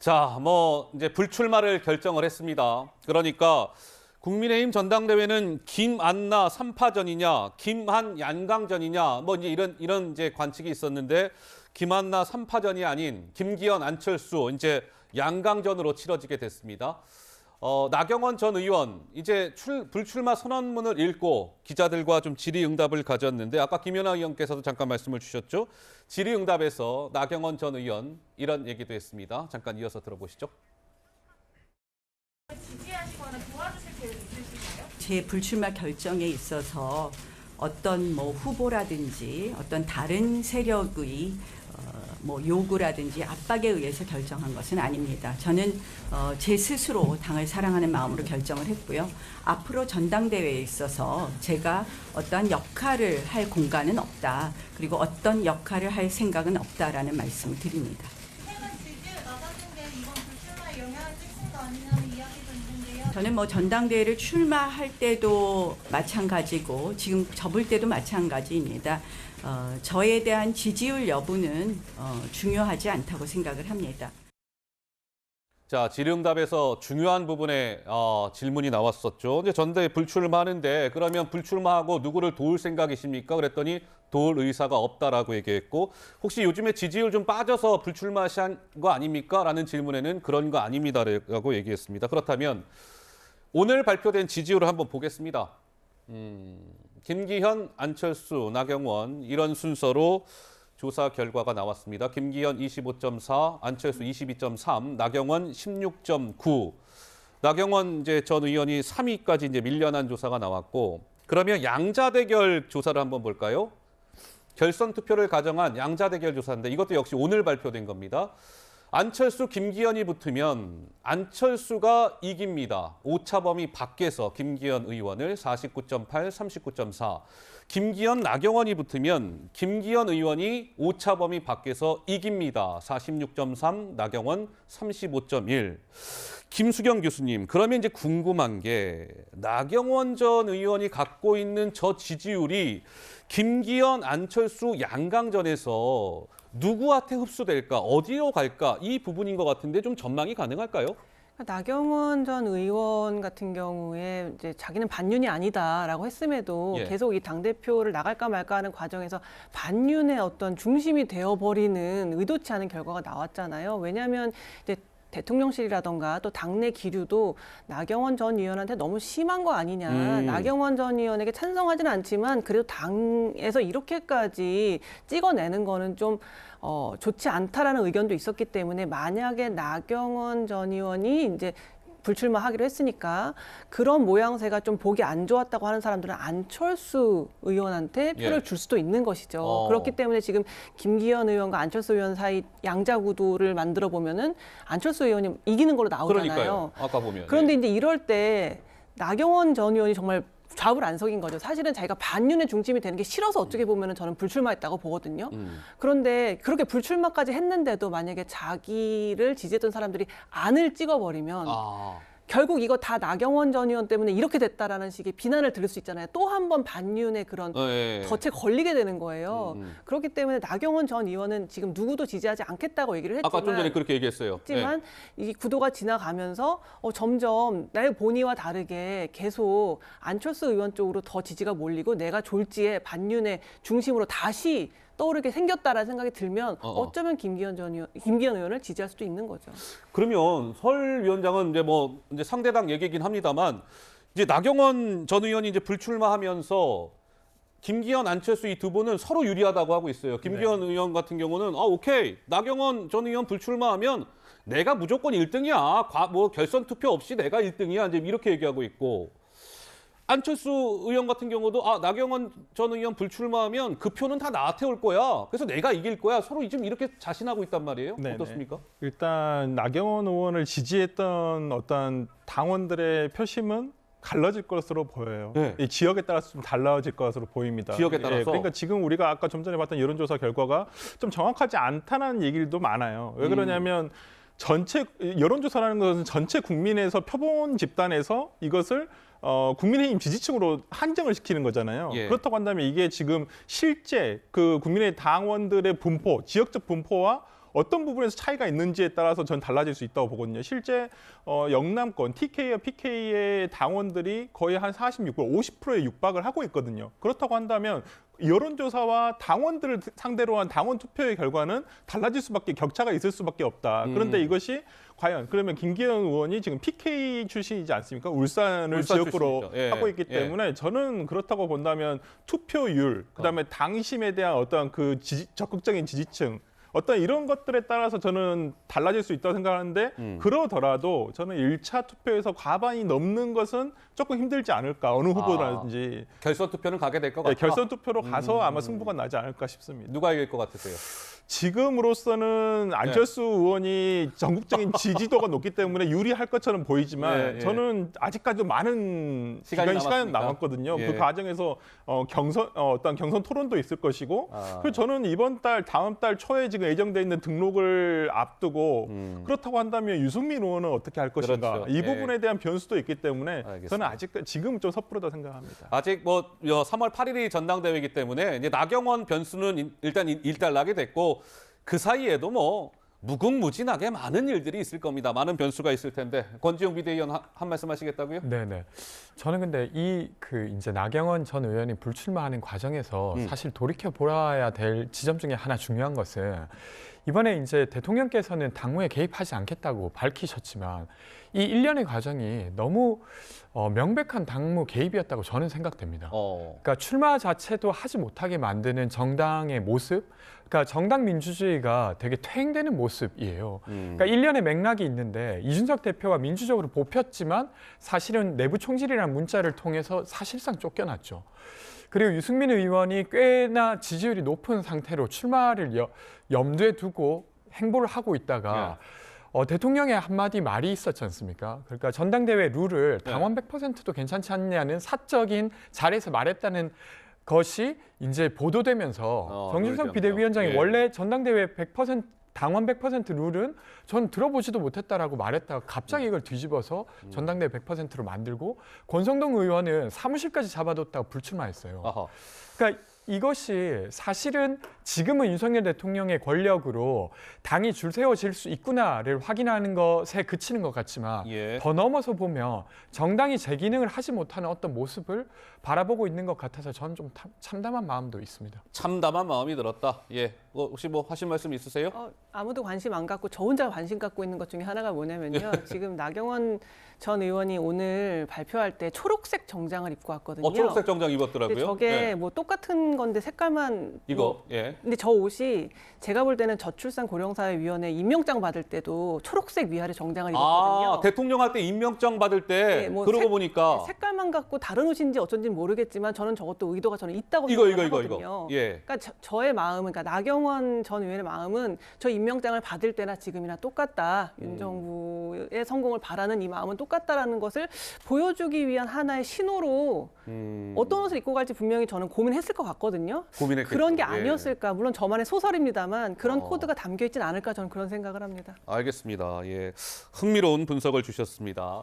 자, 이제 불출마를 결정을 했습니다. 그러니까 국민의힘 전당대회는 김안나 3파전이냐, 김한 양강전이냐, 이제 이런 이제 관측이 있었는데 김안나 3파전이 아닌 김기현 안철수 이제 양강전으로 치러지게 됐습니다. 나경원 전 의원 이제 불출마 선언문을 읽고 기자들과 좀 질의응답을 가졌는데 아까 김연아 의원께서도 잠깐 말씀을 주셨죠. 질의응답에서 나경원 전 의원 이런 얘기도 했습니다. 잠깐 이어서 들어보시죠. 지지하시거나 도와주실 계획 있으신가요? 제 불출마 결정에 있어서 어떤 후보라든지 어떤 다른 세력의 요구라든지 압박에 의해서 결정한 것은 아닙니다. 저는 제 스스로 당을 사랑하는 마음으로 결정을 했고요. 앞으로 전당대회에 있어서 제가 어떠한 역할을 할 공간은 없다. 그리고 어떤 역할을 할 생각은 없다라는 말씀을 드립니다. 최근 지지율 낮아진 게 이번 불출마에 영향을 끼친 거 아니냐는 이야기도 있는데요. 저는 전당대회를 출마할 때도 마찬가지고 지금 접을 때도 마찬가지입니다. 저에 대한 지지율 여부는 중요하지 않다고 생각을 합니다. 자, 질의응답에서 중요한 부분에 질문이 나왔었죠. 이제 전대에 불출마하는데 그러면 불출마하고 누구를 도울 생각이십니까? 그랬더니 도울 의사가 없다라고 얘기했고 혹시 요즘에 지지율 좀 빠져서 불출마하신 거 아닙니까? 라는 질문에는 그런 거 아닙니다라고 얘기했습니다. 그렇다면 오늘 발표된 지지율을 한번 보겠습니다. 김기현, 안철수, 나경원 이런 순서로 조사 결과가 나왔습니다. 김기현 25.4, 안철수 22.3, 나경원 16.9. 나경원 전 의원이 3위까지 이제 밀려난 조사가 나왔고 그러면 양자 대결 조사를 한번 볼까요? 결선 투표를 가정한 양자 대결 조사인데 이것도 역시 오늘 발표된 겁니다. 안철수, 김기현이 붙으면 안철수가 이깁니다. 오차 범위 밖에서 김기현 의원을 49.8, 39.4. 김기현, 나경원이 붙으면 김기현 의원이 오차 범위 밖에서 이깁니다. 46.3, 나경원 35.1. 김수경 교수님, 그러면 이제 궁금한 게 나경원 전 의원이 갖고 있는 저 지지율이 김기현, 안철수 양강전에서 누구한테 흡수될까, 어디로 갈까 이 부분인 것 같은데 좀 전망이 가능할까요? 나경원 전 의원 같은 경우에 이제 자기는 반윤이 아니다라고 했음에도 계속 이 당대표를 나갈까 말까 하는 과정에서 반윤의 어떤 중심이 되어버리는 의도치 않은 결과가 나왔잖아요. 왜냐하면 이제 대통령실이라던가 또 당내 기류도 나경원 전 의원한테 너무 심한 거 아니냐. 나경원 전 의원에게 찬성하지는 않지만 그래도 당에서 이렇게까지 찍어내는 거는 좀 좋지 않다라는 의견도 있었기 때문에 만약에 나경원 전 의원이 이제 불출마하기로 했으니까 그런 모양새가 좀 보기 안 좋았다고 하는 사람들은 안철수 의원한테 표를 줄 수도 있는 것이죠. 그렇기 때문에 지금 김기현 의원과 안철수 의원 사이 양자 구도를 만들어 보면은 안철수 의원이 이기는 걸로 나오잖아요. 그러니까요. 아까 보면. 그런데 이제 이럴 때 나경원 전 의원이 정말 좌불안석인 거죠. 사실은 자기가 반윤의 중심이 되는 게 싫어서 어떻게 보면 저는 불출마했다고 보거든요. 그런데 그렇게 불출마까지 했는데도 만약에 자기를 지지했던 사람들이 안을 찍어버리면 결국 이거 다 나경원 전 의원 때문에 이렇게 됐다라는 식의 비난을 들을 수 있잖아요. 또 한 번 반윤의 그런 덫에 걸리게 되는 거예요. 그렇기 때문에 나경원 전 의원은 지금 누구도 지지하지 않겠다고 얘기를 했지만 아까 좀 전에 그렇게 얘기했어요. 했지만 이 구도가 지나가면서 점점 나의 본의와 다르게 계속 안철수 의원 쪽으로 더 지지가 몰리고 내가 졸지에 반윤의 중심으로 다시 떠오르게 생겼다라는 생각이 들면 어쩌면 김기현 의원을 지지할 수도 있는 거죠. 그러면 설 위원장은 이제 상대당 얘기긴 합니다만 이제 나경원 전 의원이 이제 불출마하면서 김기현, 안철수 이 두 분은 서로 유리하다고 하고 있어요. 김기현 의원 같은 경우는 오케이 나경원 전 의원 불출마하면 내가 무조건 1등이야. 결선 투표 없이 내가 1등이야. 이제 이렇게 얘기하고 있고. 안철수 의원 같은 경우도 나경원 전 의원 불출마하면 그 표는 다 나한테 올 거야. 그래서 내가 이길 거야. 서로 지금 이렇게 자신하고 있단 말이에요. 네네. 어떻습니까? 일단 나경원 의원을 지지했던 어떤 당원들의 표심은 갈라질 것으로 보여요. 이 지역에 따라서 좀 달라질 것으로 보입니다. 지역에 따라서? 그러니까 지금 우리가 아까 좀 전에 봤던 여론조사 결과가 좀 정확하지 않다는 얘기들도 많아요. 왜 그러냐면 전체 여론조사라는 것은 전체 국민에서 표본 집단에서 이것을 국민의힘 지지층으로 한정을 시키는 거잖아요. 그렇다고 한다면 이게 지금 실제 그 국민의힘 당원들의 분포, 지역적 분포와 어떤 부분에서 차이가 있는지에 따라서 전 달라질 수 있다고 보거든요. 실제 영남권 TK와 PK의 당원들이 거의 한 46%, 50%에 육박을 하고 있거든요. 그렇다고 한다면 여론조사와 당원들을 상대로 한 당원 투표의 결과는 달라질 수밖에, 격차가 있을 수밖에 없다. 그런데 이것이 과연 그러면 김기현 의원이 지금 PK 출신이지 않습니까? 울산을 울산 지역구로 출신이죠. 예. 하고 있기 예. 때문에 저는 그렇다고 본다면 투표율, 그다음에 당심에 대한 어떤 그 적극적인 지지층, 어떤 이런 것들에 따라서 저는 달라질 수 있다고 생각하는데 그러더라도 저는 1차 투표에서 과반이 넘는 것은 조금 힘들지 않을까, 어느 후보라든지. 결선 투표는 가게 될 것 같다. 결선 투표로 가서 아마 승부가 나지 않을까 싶습니다. 누가 이길 것 같으세요? 지금으로서는 안철수 의원이 전국적인 지지도가 높기 때문에 유리할 것처럼 보이지만 예, 예. 저는 아직까지도 많은 시간이 시간이 남았으니까. 남았거든요. 예. 그 과정에서 어떤 경선 토론도 있을 것이고 그리고 저는 이번 달 다음 달 초에 지금 예정돼 있는 등록을 앞두고 그렇다고 한다면 유승민 의원은 어떻게 할 것인가, 그렇죠. 이 예. 부분에 대한 변수도 있기 때문에 알겠습니다. 저는 아직 지금 좀 섣부르다 생각합니다. 아직 뭐 3월 8일이 전당대회이기 때문에 이제 나경원 변수는 일단 일단락이 됐고 그 사이에도 뭐 무궁무진하게 많은 일들이 있을 겁니다. 많은 변수가 있을 텐데 권지용 비대위원 한 말씀 하시겠다고요? 네네. 저는 근데 이제 나경원 전 의원이 불출마하는 과정에서 사실 돌이켜 보아야 될 지점 중에 하나 중요한 것은 이번에 이제 대통령께서는 당무에 개입하지 않겠다고 밝히셨지만 이 일련의 과정이 너무 명백한 당무 개입이었다고 저는 생각됩니다. 그러니까 출마 자체도 하지 못하게 만드는 정당의 모습, 그러니까 정당 민주주의가 되게 퇴행되는 모습이에요. 그러니까 일련의 맥락이 있는데 이준석 대표가 민주적으로 뽑혔지만 사실은 내부 총질이라는 문자를 통해서 사실상 쫓겨났죠. 그리고 유승민 의원이 꽤나 지지율이 높은 상태로 출마를 염두에 두고 행보를 하고 있다가 대통령의 한마디 말이 있었지 않습니까? 그러니까 전당대회 룰을 당원 100%도 괜찮지 않냐는 사적인 자리에서 말했다는 것이 이제 보도되면서 정진석 비대위원장이 원래 전당대회 100% 당원 100% 룰은 전 들어보지도 못했다라고 말했다가 갑자기 이걸 뒤집어서 전당대회 100%로 만들고 권성동 의원은 사무실까지 잡아뒀다가 불출마했어요. 그러니까 이것이 사실은 지금은 윤석열 대통령의 권력으로 당이 줄 세워질 수 있구나를 확인하는 것에 그치는 것 같지만 더 넘어서 보면 정당이 제 기능을 하지 못하는 어떤 모습을 바라보고 있는 것 같아서 저는 좀 참담한 마음도 있습니다. 참담한 마음이 들었다. 예. 혹시 뭐 하실 말씀 있으세요? 아무도 관심 안 갖고 저 혼자 관심 갖고 있는 것 중에 하나가 뭐냐면요. 지금 나경원 전 의원이 오늘 발표할 때 초록색 정장을 입고 왔거든요. 초록색 정장 입었더라고요. 근데 저게 뭐 똑같은 건데 색깔만 이거. 근데 저 옷이 제가 볼 때는 저출산 고령사회위원회 임명장 받을 때도 초록색 위아래 정장을 입었거든요. 대통령 할 때 임명장 받을 때 그러고 보니까 색깔만 갖고 다른 옷인지 어쩐지 모르겠지만 저는 저것도 의도가 저는 있다고 이거. 생각하거든요. 예. 그러니까 저의 마음은, 그러니까 나경원 전 의원의 마음은 저 임명장을 받을 때나 지금이나 똑같다. 윤정부의 성공을 바라는 이 마음은 똑같다라는 것을 보여주기 위한 하나의 신호로 어떤 옷을 입고 갈지 분명히 저는 고민했을 것 같거든요. 고민했겠죠. 그런 게 아니었을까. 물론 저만의 소설입니다만 그런 코드가 담겨 있진 않을까 저는 그런 생각을 합니다. 알겠습니다. 예. 흥미로운 분석을 주셨습니다.